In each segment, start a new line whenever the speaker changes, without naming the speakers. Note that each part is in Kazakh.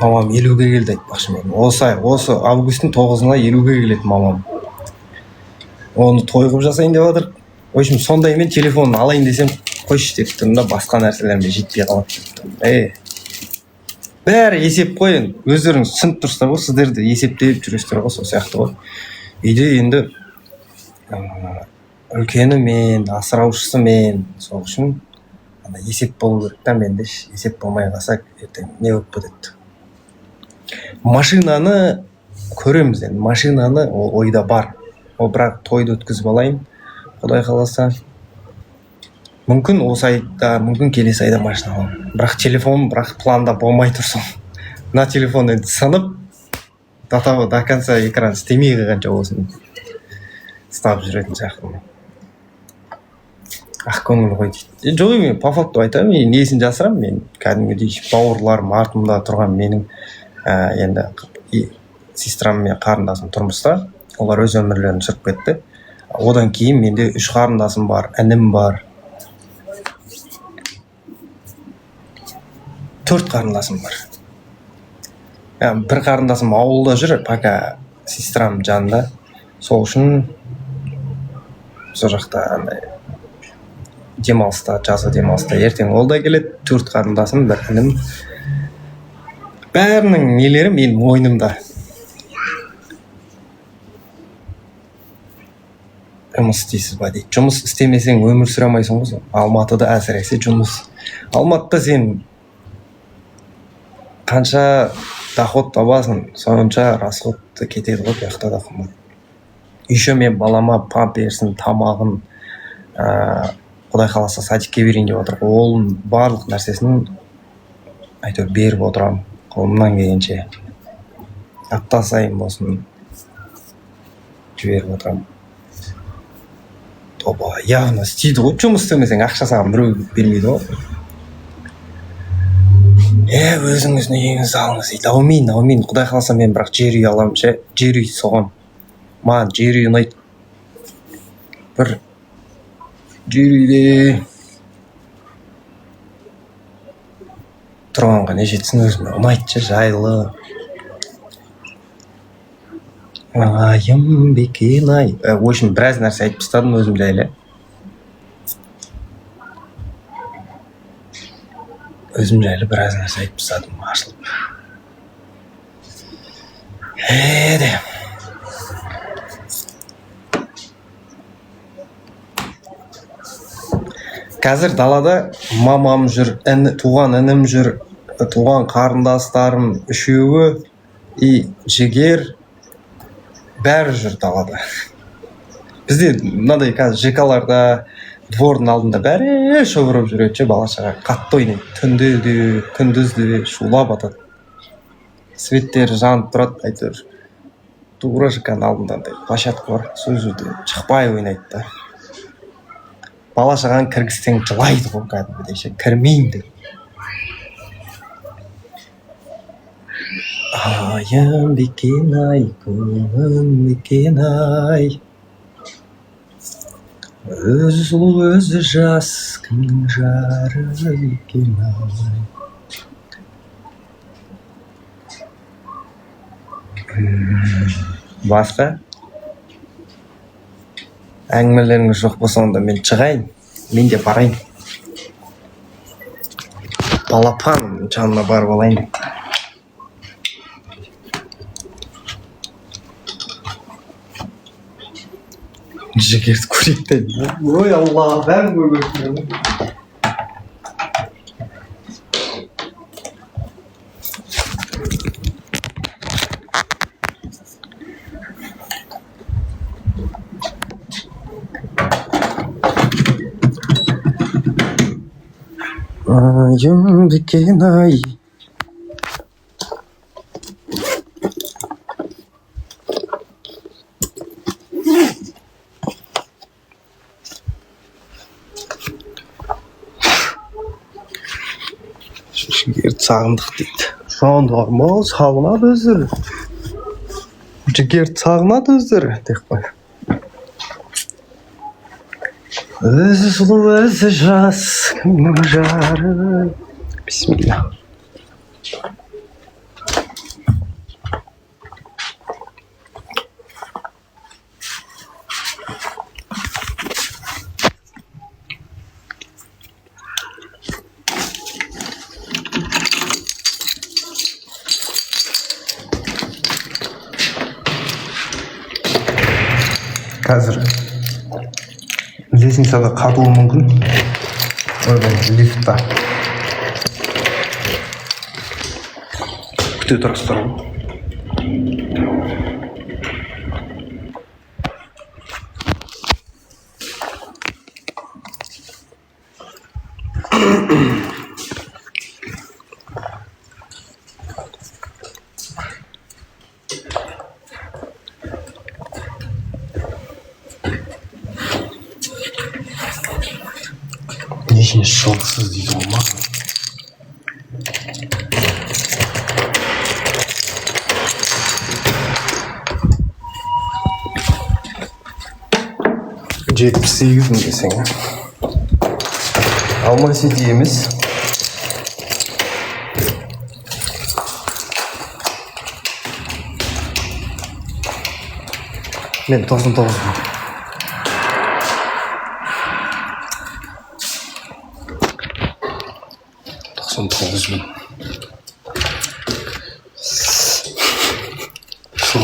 Мамам 50-ге келді айтпақшы мен. Осы августтың 9-ына 50-ге келеді мамам. Оны той қылып жасайын деп жатыр. В общем, сондай мен телефонын алайын десем, қойшы деп тұрмын да басқа нәрселеріме жетпей қалады деп тұрмын. Бәрі есеп қой енді. Өздеріңіз түсініп тұрсыздар ғой, сіздер де есептеп жүресіздер ғой, сол сияқты ғой. Үйде енді үлкені мен, асыраушысы мен, сол үшін есеп болу керек та, менде есеп болмай қалса ертең не болып кетеді. Машинаны көреміз енді, машинаны ол ойда бар. Ол бірақ тойды өткізіп алайын, Құдай қаласа. Мүмкін осы айда, мүмкін келесі айда машина аламын. Бірақ телефон, бірақ планда болмай тұрсын. Мына телефон енді сынып, до конца экран істемей қалғанша осыны ұстап жүретін сияқты. Ақ көңіл ғой дейді. Жоқ, мен по факту айтамын, мен несін жасырамын, мен кәдімгідей бауырларым артымда тұрған менің енді сестрам мен қарындасым тұрмыста, олар өз өмірлерін сүріп кетті. Одан кейін менде 3 қарындасым бар, інім бар. 4 қарындасым бар. Бір қарындасым ауылда жүр, пока сестрам жанында. Сол үшін сол жақта демалыста, жазғы демалыста ертең ол да келеді. 4 қарындасым, бір інім. Бәрінің нелері менің мойнымда. Жұмыс істейсіз ба дейді. Жұмыс істемесең өмір сүре алмайсың ғой. Алматыда әсіресе жұмыс. Алматыда сен қанша доход табасың, сонша расходты кетеді ғой, жақта да қымбат. Еще мен балама памперсін, тамағын, Құдай қаласа садикке берейін деп отыр. Ол барлық нәрсесін әйтеуір беріп отырамын, қолымнан келгенше. Апта сайын болсын жіберіп отырамын. Тоба, яғни істейді ғой, жұмыс істемесең ақша саған біреу бермейді ғой. Өзіңіз үйіңізді алыңыз дейді. Аумин. Құдай қаласа мен бірақ жер үй аламын, жер үй соған. Маған жер үй ұнайды. Бір жер үйде тұрғанға не жетсін, өзіме ұнайды, жайлы. Айым бекен-ай. Өшін біраз нәрсе айтып тастадым өзім жайлы. Өзім жайлы біраз нәрсе айтып тастадым, ашылып. Қазір далада мамам жүр, туған інім жүр, туған қарындастарым үшеуі, жігер, бәрі жүр далада. Бізде мынадай қазір ЖК-ларда, двордың алдында бәрі шөгіріп жүреді, бала шаға қатты ойнайды. Түнде де, күндіз де шулап атады. Светтер жанып тұрады, әйтеуір. Тура ЖК-ның алдында площадка бар, сол жерде шықпай ойнайды да. Бала шаған кіргізсең жылайды ғой кәдімгідей, кірмеймін деп. Айым бекен-ай, көңілім бекен-ай. Өзі сұлу, өзі жас, кімнің жары екен-ай. Басқа? Әңгімелеріңіз жоқ болса, онда мен шығайын, мен де барайын. Балапан жанына барып алайын. Жігерді көрейік дейді. Ой, Алла, бәрін көргенмін. Айым бекен-ай. Жігерді сағындық дейді. Нормал, сағынады өздері. Жігерді сағынады өздері, деп қой. Өзі сұлу, өзі жас, кімнің жары. Бисмилля. қазір лестницада қатуы мүмкін. Лифтта күте тұрсыздар ғой. Нешінші жылқысыз дейді ғой ма? Жетпіс сегіз мың десең. Алма-Сити емес. Мен 99 мың.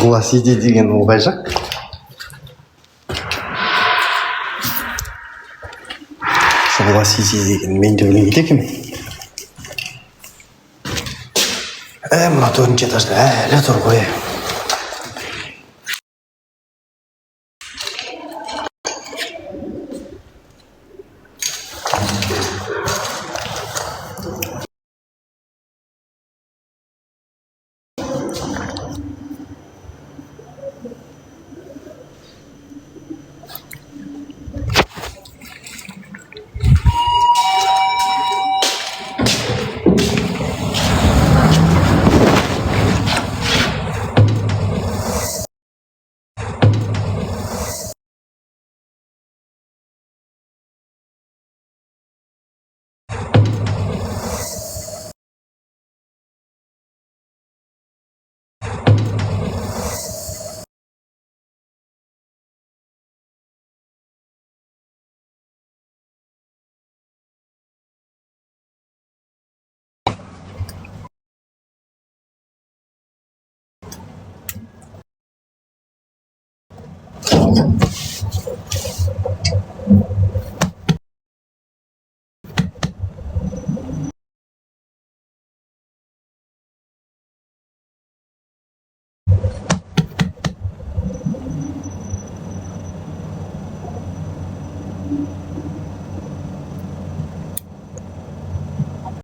Алма-Сити деген ол қай жақ? Алма-Сити деген мен де білмейді екенмін. Мына 4-ші этажда әлі тұр ғой.